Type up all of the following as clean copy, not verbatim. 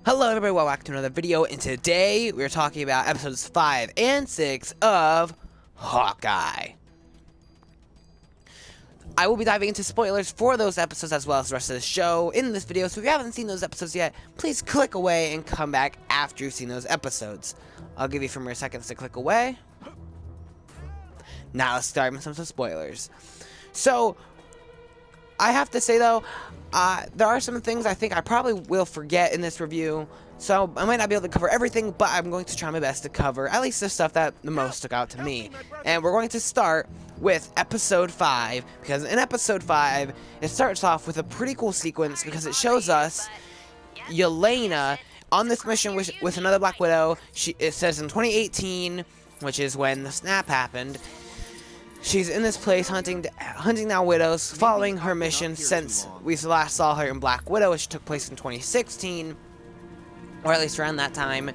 Hello everybody, welcome back to another video, and today we're talking about episodes 5 and 6 of Hawkeye. I will be diving into spoilers for those episodes as well as the rest of the show in this video, so if you haven't seen those episodes yet, please click away and come back after you've seen those episodes. I'll give you a few more seconds to click away. Now let's start with some spoilers. So, I have to say though, there are some things I think I probably will forget in this review, so I might not be able to cover everything, but I'm going to try my best to cover at least the stuff that the most stuck out to me. And we're going to start with episode 5, because in episode 5, it starts off with a pretty cool sequence because it shows us Yelena on this mission with another Black Widow. It says in 2018, which is when the snap happened. She's in this place hunting down widows, following her mission since we last saw her in Black Widow, which took place in 2016, or at least around that time.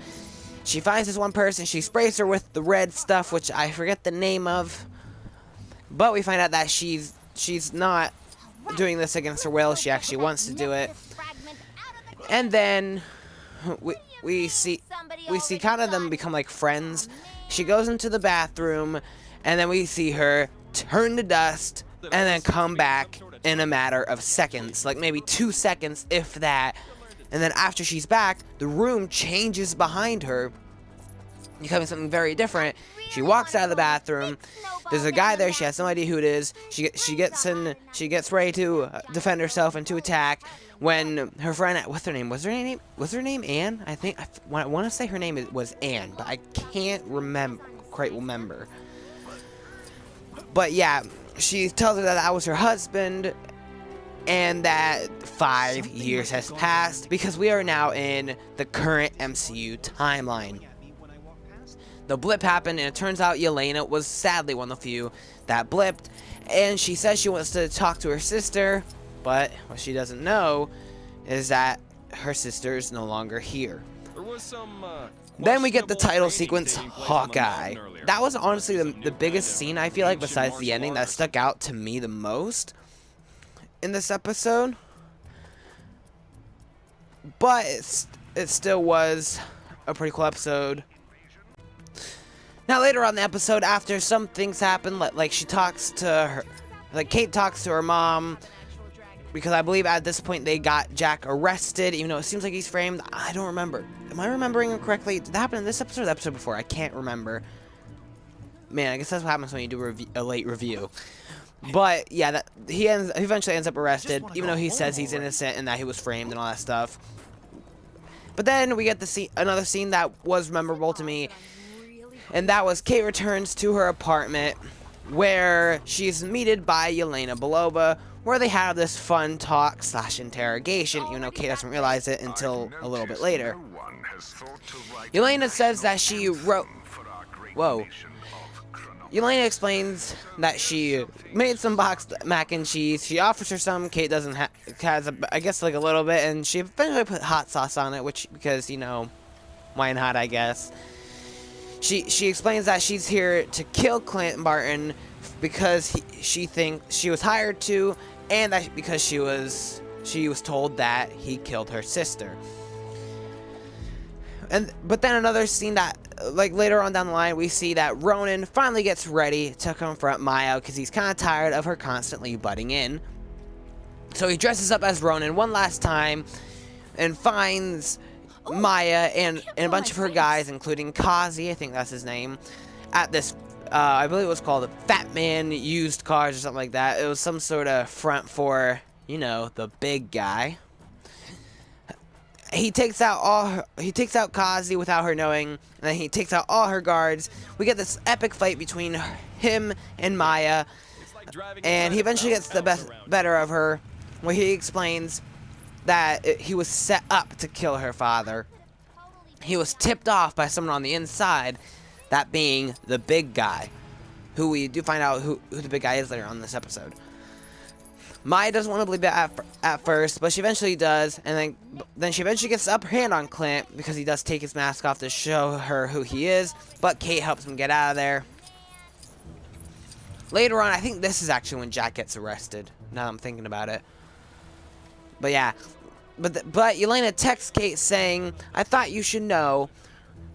She finds this one person, she sprays her with the red stuff, which I forget the name of, but we find out that she's not doing this against her will. She actually wants to do it, and then we see kind of them become like friends. She goes into the bathroom, and then we see her turn to dust and then come back in a matter of seconds, like maybe 2 seconds, if that. And then after she's back, the room changes behind her, becoming something very different. She walks out of the bathroom. There's a guy there. She has no idea who it is. She gets ready to defend herself and to attack. When her friend, what's her name? Was her name Anne? I want to say her name was Anne, but I can't quite remember. But yeah, she tells her that that was her husband, and that 5 years has passed, because we are now in the current MCU timeline. The blip happened, and it turns out Yelena was sadly one of the few that blipped, and she says she wants to talk to her sister, but what she doesn't know is that her sister is no longer here. There was some, Then we get the title sequence, Hawkeye. That was honestly the biggest scene, I feel like, besides the ending, that stuck out to me the most in this episode. But it still was a pretty cool episode. Now later on in the episode, after some things happen, like she talks to her, like Kate talks to her mom, because I believe at this point they got Jack arrested, even though it seems like he's framed. I don't remember. Am I remembering it correctly? Did that happen in this episode or the episode before? I can't remember. Man, I guess that's what happens when you do a late review. But yeah, he eventually ends up arrested, even though he says he's innocent and that he was framed and all that stuff. But then we get another scene that was memorable to me, and that was Kate returns to her apartment, where she's meted by Yelena Belova, where they have this fun talk / interrogation, even though Kate doesn't realize it until a little bit later. Yelena says that she wrote... Whoa. Yelena explains that she made some boxed mac and cheese. She offers her some. Kate doesn't has, I guess, like a little bit, and she eventually put hot sauce on it, because, you know, why not, I guess. She explains that she's here to kill Clint Barton because she thinks she was hired to, and that because she was told that he killed her sister. But then another scene that, like, later on down the line, we see that Ronin finally gets ready to confront Maya because he's kind of tired of her constantly butting in. So he dresses up as Ronin one last time and finds Maya and a bunch of her guys, including Kazi, I think that's his name, at this, I believe it was called the Fat Man Used Cars or something like that. It was some sort of front for, you know, the big guy. He takes out Kazi without her knowing, and then he takes out all her guards. We get this epic fight between him and Maya, and he eventually gets the better of her, where he explains that he was set up to kill her father. He was tipped off by someone on the inside, that being the big guy, who we do find out who the big guy is later on in this episode. Maya doesn't want to believe it at first, but she eventually does, and then she eventually gets the upper hand on Clint, because he does take his mask off to show her who he is, but Kate helps him get out of there. Later on, I think this is actually when Jack gets arrested, now that I'm thinking about it. But yeah, but Yelena texts Kate saying, "I thought you should know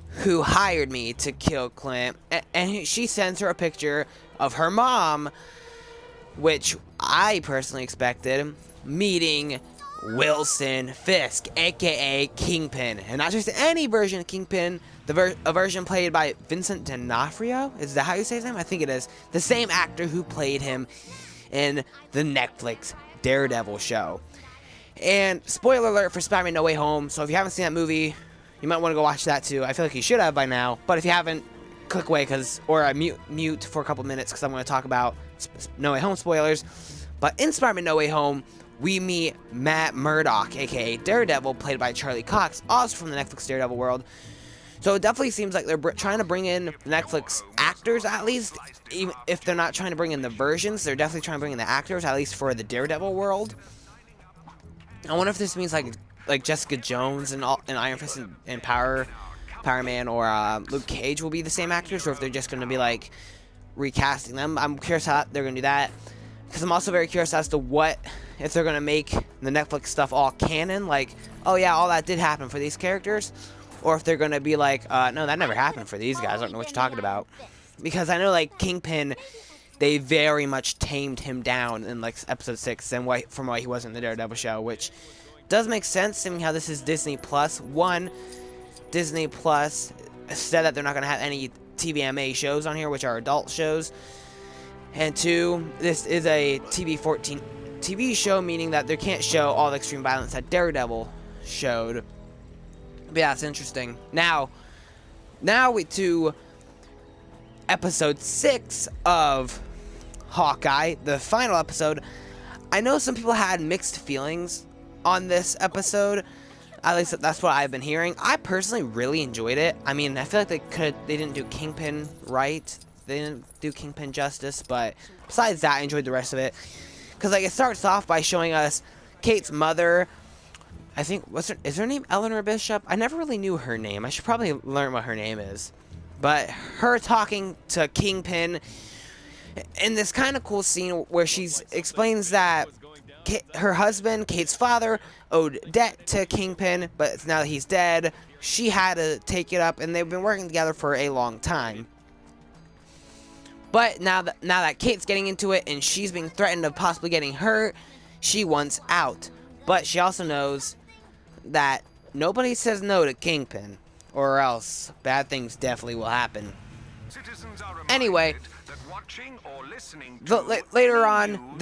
who hired me to kill Clint," and she sends her a picture of her mom, which I personally expected, meeting Wilson Fisk, aka Kingpin, and not just any version of Kingpin, a version played by Vincent D'Onofrio. Is that how you say his name? I think it is. The same actor who played him in the Netflix Daredevil show. And spoiler alert for Spider-Man No Way Home, so if you haven't seen that movie, you might want to go watch that too. I feel like you should have by now, but if you haven't, click away, or mute for a couple minutes, because I'm going to talk about No Way Home spoilers. But in Spider-Man No Way Home, we meet Matt Murdock, aka Daredevil, played by Charlie Cox, also from the Netflix Daredevil world. So it definitely seems like they're trying to bring in Netflix actors, at least. Even if they're not trying to bring in the versions, they're definitely trying to bring in the actors, at least for the Daredevil world. I wonder if this means like Jessica Jones and Iron Fist and Power Man or Luke Cage will be the same actors, or if they're just going to be like recasting them. I'm curious how they're going to do that, because I'm also very curious as to if they're going to make the Netflix stuff all canon, like, oh yeah, all that did happen for these characters, or if they're going to be like, no, that never happened for these guys, I don't know what you're talking about. Because I know, like, Kingpin, they very much tamed him down in, like, episode 6 from what he was in the Daredevil show, which does make sense, seeing how this is Disney Plus. One, Disney Plus said that they're not going to have any TVMA shows on here, which are adult shows. And two, this is a TV-14 TV show, meaning that they can't show all the extreme violence that Daredevil showed. But yeah, it's interesting. Now we to episode 6 of Hawkeye, the final episode. I know some people had mixed feelings on this episode. At least that's what I've been hearing. I personally really enjoyed it. I mean, I feel like they didn't do Kingpin right. They didn't do Kingpin justice, but besides that, I enjoyed the rest of it. Because, like, it starts off by showing us Kate's mother. I think, is her name Eleanor Bishop? I never really knew her name. I should probably learn what her name is. But her talking to Kingpin in this kind of cool scene where she explains that her husband, Kate's father, owed debt to Kingpin, but now that he's dead, she had to take it up, and they've been working together for a long time. But now that Kate's getting into it and she's being threatened of possibly getting hurt, she wants out. But she also knows that nobody says no to Kingpin, or else bad things definitely will happen. Anyway, later on,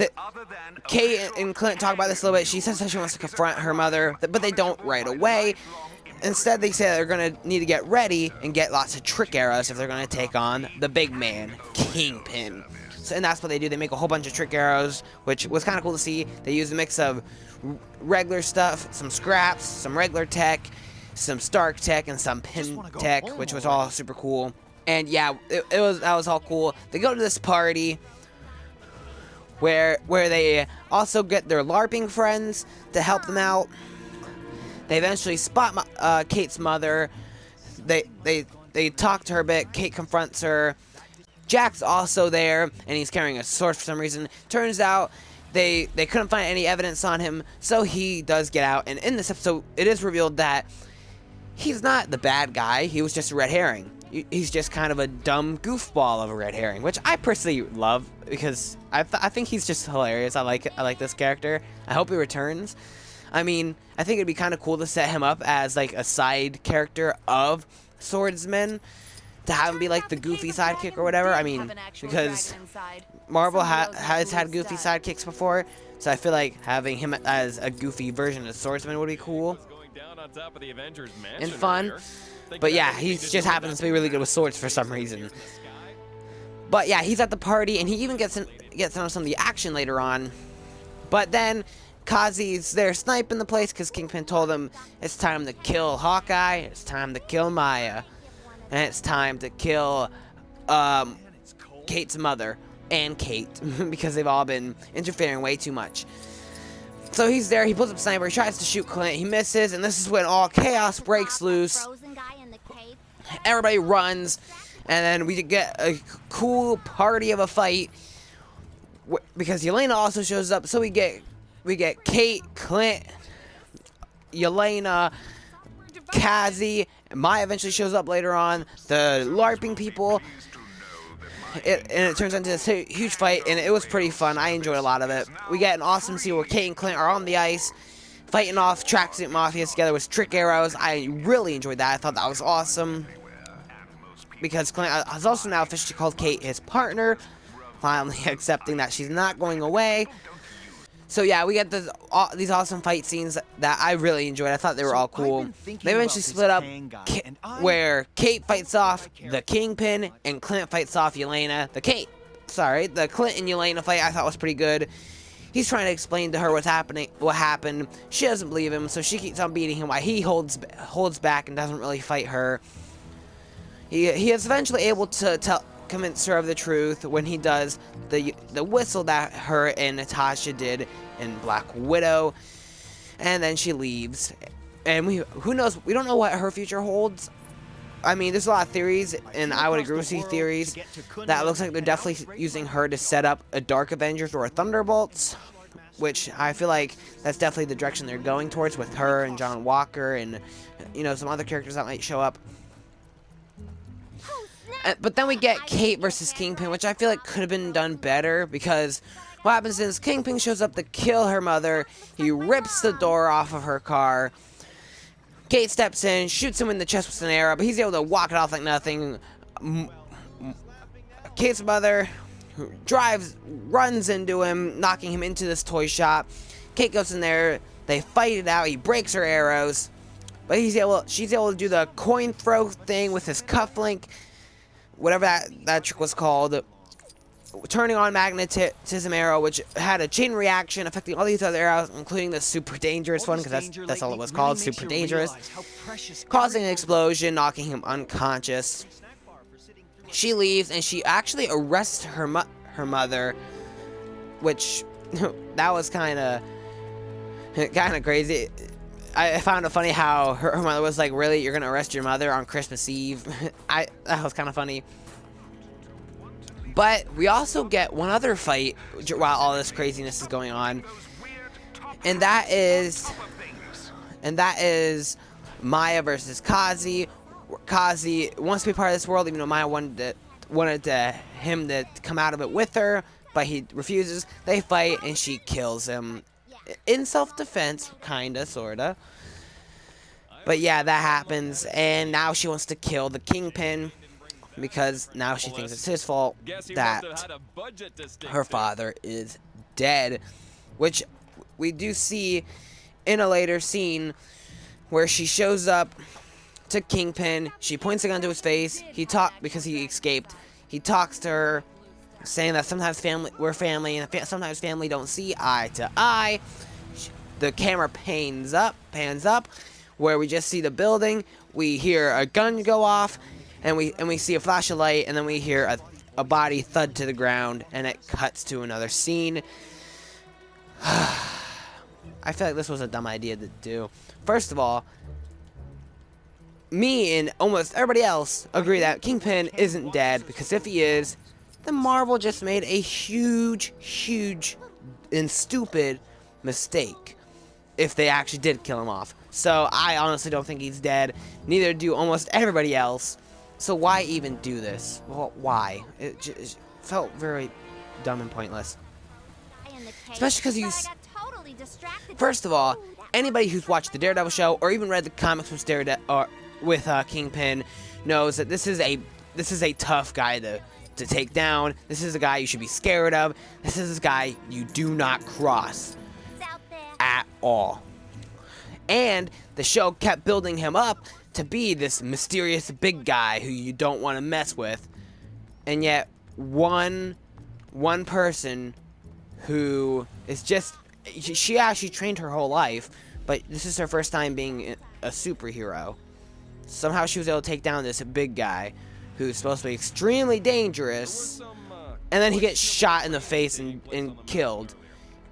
Kate and Clint talk about this a little bit. She says that she wants to confront her mother, but they don't right away. Instead, they say they're going to need to get ready and get lots of trick arrows if they're going to take on the big man, Kingpin. And that's what they do. They make a whole bunch of trick arrows, which was kind of cool to see. They use a mix of regular stuff, some scraps, some regular tech, some Stark tech, and some pin tech, which was all super cool. And yeah, that was all cool. They go to this party where they also get their LARPing friends to help them out. They eventually spot Kate's mother. They talk to her a bit. Kate confronts her. Jack's also there, and he's carrying a sword for some reason. Turns out they couldn't find any evidence on him, so he does get out. And in this episode, it is revealed that he's not the bad guy. He was just a red herring. He's just kind of a dumb goofball of a red herring, which I personally love because I think he's just hilarious. I like this character. I hope he returns. I mean, I think it'd be kind of cool to set him up as like a side character of Swordsman, to have him be like the goofy sidekick or whatever. I mean, because Marvel has had goofy sidekicks before, so I feel like having him as a goofy version of Swordsman would be cool and fun. But yeah, he just happens to be really good with swords for some reason. But yeah, he's at the party, and he even gets on some of the action later on. But then Kazi's there sniping the place because Kingpin told him it's time to kill Hawkeye, it's time to kill Maya, and it's time to kill Kate's mother and Kate because they've all been interfering way too much. So he's there, he pulls up a sniper, he tries to shoot Clint, he misses, and this is when all chaos breaks loose. Everybody runs, and then we get a cool party of a fight because Yelena also shows up. So we get Kate, Clint, Yelena, Kazi, Maya eventually shows up later on. The LARPing people. And it turns into this huge fight, and it was pretty fun. I enjoyed a lot of it. We get an awesome scene where Kate and Clint are on the ice, fighting off tracksuit mafias together with trick arrows. I really enjoyed that. I thought that was awesome. Because Clint has also now officially called Kate his partner, finally accepting that she's not going away. So yeah, we get these awesome fight scenes that I really enjoyed. I thought they were all cool. They eventually split up where Kate fights off the Kingpin and Clint fights off Yelena. The Clint and Yelena fight I thought was pretty good. He's trying to explain to her what happened. She doesn't believe him, so she keeps on beating him while he holds back and doesn't really fight her. He is eventually able to convince her of the truth when he does the whistle that her and Natasha did in Black Widow, and then she leaves. And who knows? We don't know what her future holds. I mean, there's a lot of theories, and I would agree with these theories that it looks like they're definitely using her to set up a Dark Avengers or a Thunderbolts, which I feel like that's definitely the direction they're going towards with her and John Walker and, you know, some other characters that might show up. But then we get Kate versus Kingpin, which I feel like could have been done better, because what happens is Kingpin shows up to kill her mother. He rips the door off of her car. Kate steps in, shoots him in the chest with an arrow, but he's able to walk it off like nothing. Kate's mother runs into him, knocking him into this toy shop. Kate goes in there. They fight it out. He breaks her arrows, but she's able to do the coin throw thing with his cufflink. Whatever that trick was called, turning on magnetism arrow, which had a chain reaction affecting all these other arrows, including the super dangerous one, because that's all it was called, super dangerous, causing an explosion, knocking him unconscious. She leaves, and she actually arrests her mother, which that was kind of crazy. I found it funny how her mother was like, "Really, you're gonna arrest your mother on Christmas Eve?" That was kind of funny. But we also get one other fight while all this craziness is going on, and that is Maya versus Kazi. Kazi wants to be part of this world, even though Maya wanted him to come out of it with her, but he refuses. They fight, and she kills him. In self-defense, kinda, sorta. But yeah, that happens, and now she wants to kill the Kingpin, because now she thinks it's his fault that her father is dead, which we do see in a later scene where she shows up to Kingpin. She points a gun to his face. Because he escaped. He talks to her, saying that sometimes we're family, and sometimes family don't see eye to eye. The camera pans up, where we just see the building. We hear a gun go off, and we see a flash of light, and then we hear a body thud to the ground, and it cuts to another scene. I feel like this was a dumb idea to do. First of all, me and almost everybody else agree that Kingpin isn't dead, because if he is, then Marvel just made a huge and stupid mistake if they actually did kill him off. So I honestly don't think he's dead. Neither do almost everybody else. So why even do this? Well, why? It just felt very dumb and pointless. Especially because first of all, anybody who's watched the Daredevil show or even read the comics with Kingpin knows that this is a tough guy to take down. This is a guy you should be scared of. This is a guy you do not cross at all. And the show kept building him up to be this mysterious big guy who you don't want to mess with. And yet one person who is just, she actually trained her whole life, but this is her first time being a superhero. Somehow she was able to take down this big guy who's supposed to be extremely dangerous, and then he gets shot in the face and killed,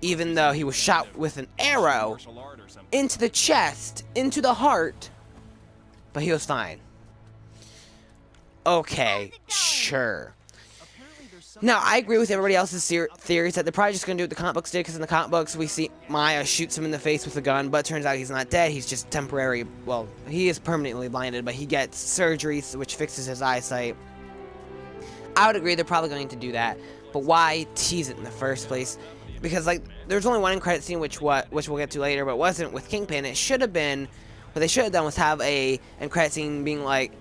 even though he was shot with an arrow into the chest, into the heart, but he was fine. Okay, sure. Now, I agree with everybody else's theories that they're probably just going to do what the comic books did, because in the comic books, we see Maya shoots him in the face with a gun, but it turns out he's not dead. He's just temporary. Well, he is permanently blinded, but he gets surgery, which fixes his eyesight. I would agree they're probably going to do that, but why tease it in the first place? Because, like, there's only one end credit scene, which we'll get to later, but it wasn't with Kingpin. It should have been, what they should have done was have a end credit scene being like,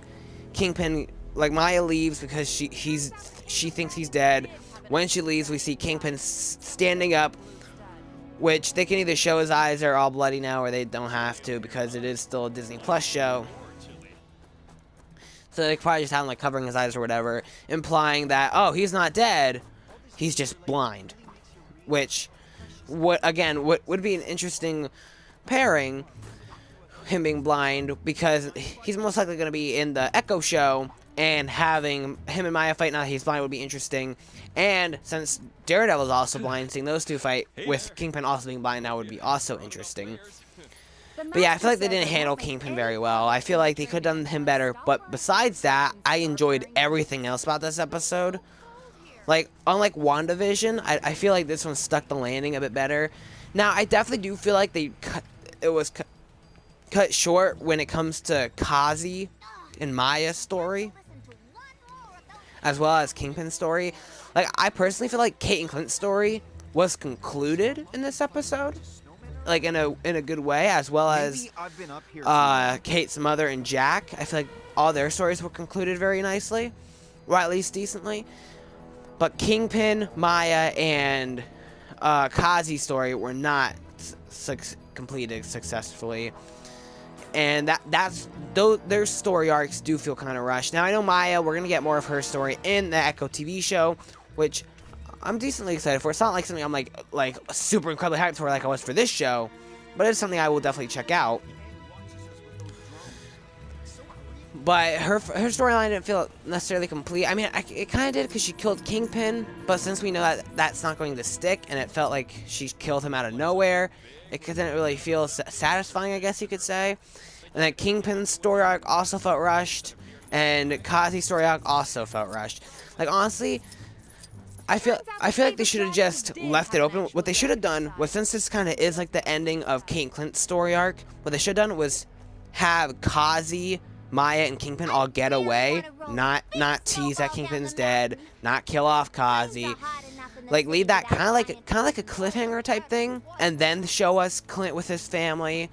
Kingpin, like, Maya leaves because she thinks he's dead. When she leaves, we see Kingpin standing up, which they can either show his eyes are all bloody now, or they don't have to, because it is still a Disney Plus show. So they probably just have him, like, covering his eyes or whatever, implying that, oh, he's not dead, he's just blind. Which, would be an interesting pairing, him being blind, because he's most likely going to be in the Echo show, and having him and Maya fight now he's blind would be interesting. And since Daredevil's also blind, seeing those two fight with Kingpin also being blind now would be also interesting. But yeah, I feel like they didn't handle Kingpin very well. I feel like they could have done him better. But besides that, I enjoyed everything else about this episode. Like, unlike WandaVision, I feel like this one stuck the landing a bit better. Now, I definitely do feel like it was cut short when it comes to Kazi and Maya's story, as well as Kingpin's story. Like, I personally feel like Kate and Clint's story was concluded in this episode, like in a good way, as well as Kate's mother and Jack. I feel like all their stories were concluded very nicely, or at least decently. But Kingpin, Maya, and Kazi's story were not completed successfully. And their story arcs do feel kind of rushed. Now, I know Maya, we're going to get more of her story in the Echo TV show, which I'm decently excited for. It's not like something I'm like super incredibly hyped for like I was for this show, but it's something I will definitely check out. But her storyline didn't feel necessarily complete. I mean, it kind of did because she killed Kingpin, but since we know that that's not going to stick, and it felt like she killed him out of nowhere, it didn't really feel satisfying, I guess you could say. And then Kingpin's story arc also felt rushed, and Kazi's story arc also felt rushed. Like, honestly, I feel like they should have just left it open. What they should have done was, since this kind of is like the ending of Kate and Clint's story arc, what they should have done was have Kazi, Maya, and Kingpin all get away, not tease that Kingpin's dead, not kill off Kazi. Like, leave that kind of like a cliffhanger type thing, and then show us Clint with his family.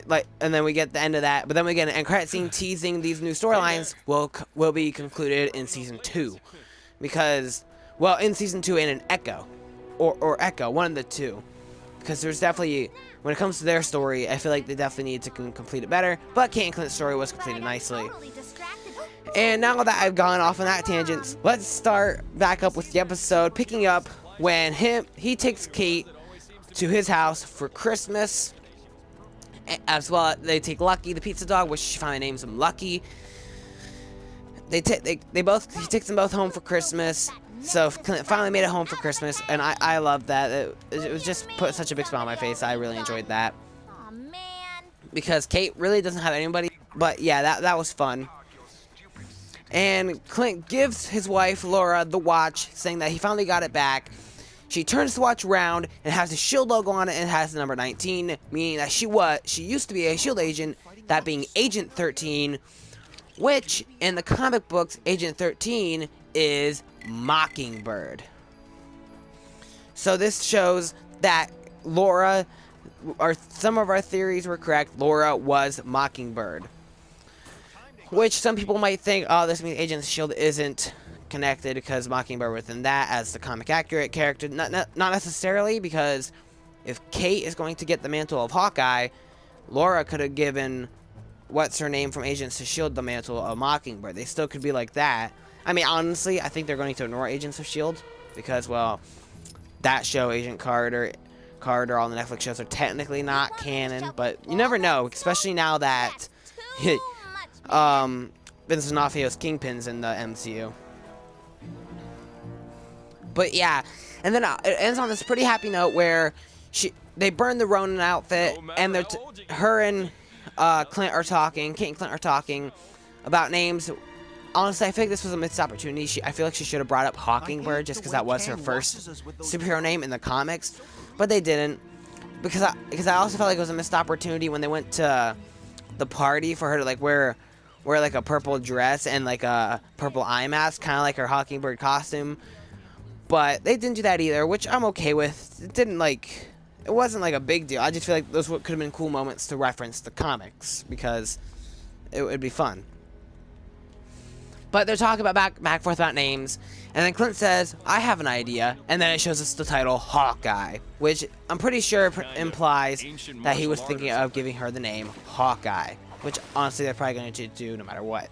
Like, and then we get the end of that, but then we get an end credit scene teasing these new storylines will be concluded in season 2, because, well, in season 2 and in Echo, or Echo, one of the two, because there's definitely, when it comes to their story, I feel like they definitely need to complete it better. But Kate and Clint's story was completed nicely. And now that I've gone off on that tangent, let's start back up with the episode, picking up when he takes Kate to his house for Christmas. As well, they take Lucky, the pizza dog, which she finally names him Lucky. He takes them both home for Christmas. So Clint finally made it home for Christmas, and I love that. It was just put such a big smile on my face. I really enjoyed that. Aw, man. Because Kate really doesn't have anybody. But yeah, that was fun. And Clint gives his wife, Laura, the watch, saying that he finally got it back. She turns the watch around and has the S.H.I.E.L.D. logo on it and has the number 19, meaning that she used to be a S.H.I.E.L.D. agent, that being Agent 13, which in the comic books, Agent 13 is Mockingbird. So this shows that Laura, or some of our theories were correct, Laura was Mockingbird. Which some people might think, oh, this means Agents of S.H.I.E.L.D. isn't connected because Mockingbird within that as the comic accurate character. Not necessarily, because if Kate is going to get the mantle of Hawkeye, Laura could have given what's her name from Agents of S.H.I.E.L.D. the mantle of Mockingbird. They still could be like that. I mean, honestly, I think they're going to ignore Agents of S.H.I.E.L.D. because, well, that show, Agent Carter, all the Netflix shows are technically not canon, but you never know, especially now that Vincent D'Onofrio's Kingpin's in the MCU. But yeah, and then it ends on this pretty happy note where they burn the Ronin outfit, and her and Kate and Clint are talking about names honestly, I feel like this was a missed opportunity. I feel like she should have brought up Hawkingbird just because that was her first superhero name in the comics, but they didn't. Because I also felt like it was a missed opportunity when they went to the party for her to like wear like a purple dress and like a purple eye mask, kind of like her Hawkingbird costume. But they didn't do that either, which I'm okay with. It wasn't like a big deal. I just feel like those could have been cool moments to reference the comics because it would be fun. But they're talking about back and forth about names, and then Clint says, "I have an idea," and then it shows us the title Hawkeye, which I'm pretty sure implies that he was thinking of giving her the name Hawkeye, which honestly they're probably going to do no matter what.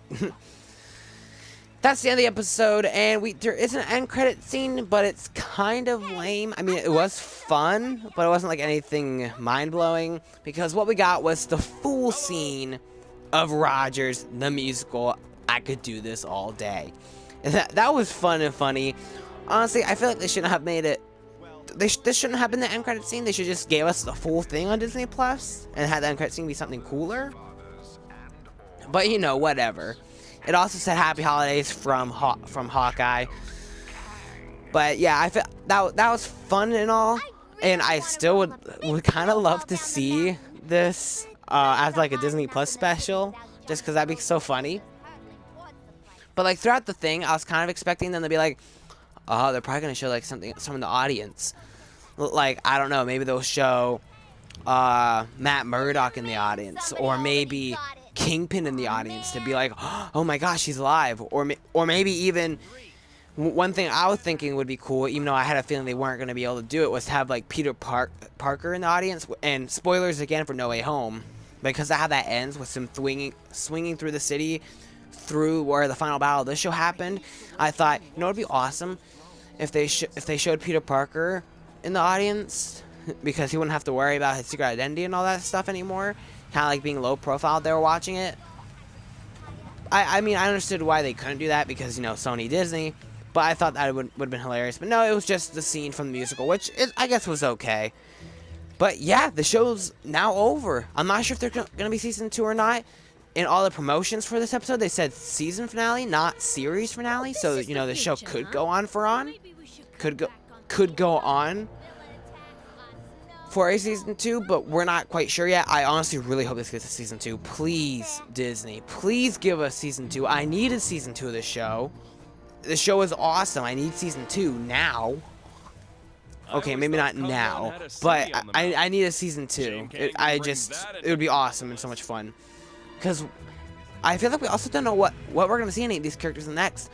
That's the end of the episode, and there is an end credit scene, but it's kind of lame. I mean, it was fun, but it wasn't like anything mind-blowing, because what we got was the full scene of Rogers, the musical. I could do this all day. And that was fun and funny. Honestly, I feel like they shouldn't have made it. This shouldn't have been the end credit scene. They should just gave us the full thing on Disney Plus and had the end credit scene be something cooler. But you know, whatever. It also said Happy Holidays from Hawkeye. But yeah, I feel that was fun and all, and I still would kind of love to see this as like a Disney Plus special, just because that'd be so funny. But like throughout the thing, I was kind of expecting them to be like, oh, they're probably gonna show like some in the audience, like I don't know, maybe they'll show Matt Murdock in the audience, or maybe Kingpin in the audience to be like, oh my gosh, he's alive, or maybe even one thing I was thinking would be cool, even though I had a feeling they weren't gonna be able to do it, was to have like Peter Parker in the audience, and spoilers again for No Way Home, because of how that ends with some swinging through the city, through where the final battle of this show happened. I thought, you know, it'd be awesome if they showed Peter Parker in the audience, because he wouldn't have to worry about his secret identity and all that stuff anymore. Kind of like being low profile if they were watching it. I mean, I understood why they couldn't do that because, you know, Sony Disney, but I thought that would have been hilarious. But no, it was just the scene from the musical, which I guess was okay. But yeah, the show's now over. I'm not sure if there's going to be season 2 or not. In all the promotions for this episode, they said season finale, not series finale. So, you know, the show could go on could go on for a season 2, but we're not quite sure yet. I honestly really hope this gets a season 2. Please, Disney, please give us season 2. I needed season 2 of this show. The show is awesome. I need season 2 now. Okay, maybe not now, but I need a season 2. It would be awesome and so much fun. Because I feel like we also don't know what we're going to see any of these characters next.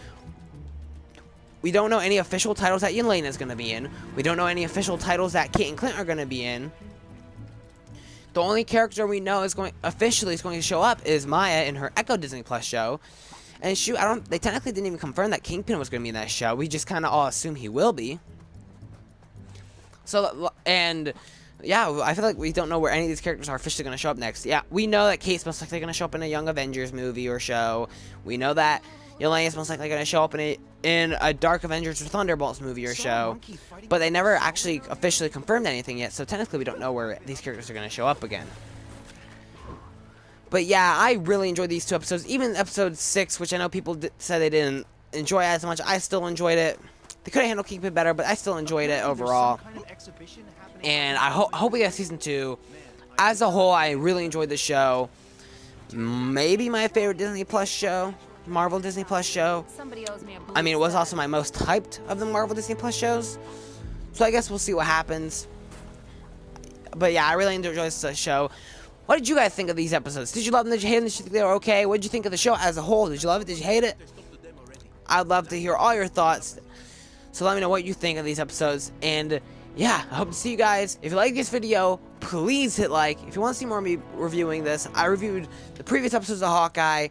We don't know any official titles that Yelena is going to be in. We don't know any official titles that Kate and Clint are going to be in. The only character we know is going to show up is Maya in her Echo Disney Plus show. And shoot, they technically didn't even confirm that Kingpin was going to be in that show. We just kind of all assume he will be. So, and yeah, I feel like we don't know where any of these characters are officially going to show up next. Yeah, we know that Kate's most likely going to show up in a Young Avengers movie or show. We know that Yelena's most likely going to show up in a Dark Avengers or Thunderbolts movie or show. But they never actually officially confirmed anything yet, so technically we don't know where these characters are going to show up again. But yeah, I really enjoyed these 2 episodes. Even episode 6, which I know people said they didn't enjoy as much, I still enjoyed it. They could have handled Kingpin better, but I still enjoyed it overall. And I hope we get season 2. As a whole, I really enjoyed the show. Maybe my favorite Disney Plus show, Marvel Disney Plus show. I mean, it was also my most hyped of the Marvel Disney Plus shows. So I guess we'll see what happens. But yeah, I really enjoyed this show. What did you guys think of these episodes? Did you love them? Did you hate them? Did you think they were okay? What did you think of the show as a whole? Did you love it? Did you hate it? I'd love to hear all your thoughts. So let me know what you think of these episodes. And yeah, I hope to see you guys. If you like this video, please hit like. If you want to see more of me reviewing this, I reviewed the previous episodes of Hawkeye,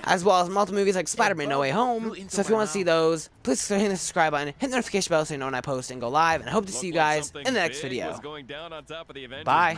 as well as multiple movies like Spider-Man No Way Home. So if you want to see those, please hit the subscribe button, hit the notification bell so you know when I post and go live. And I hope to see you guys in the next video. Bye.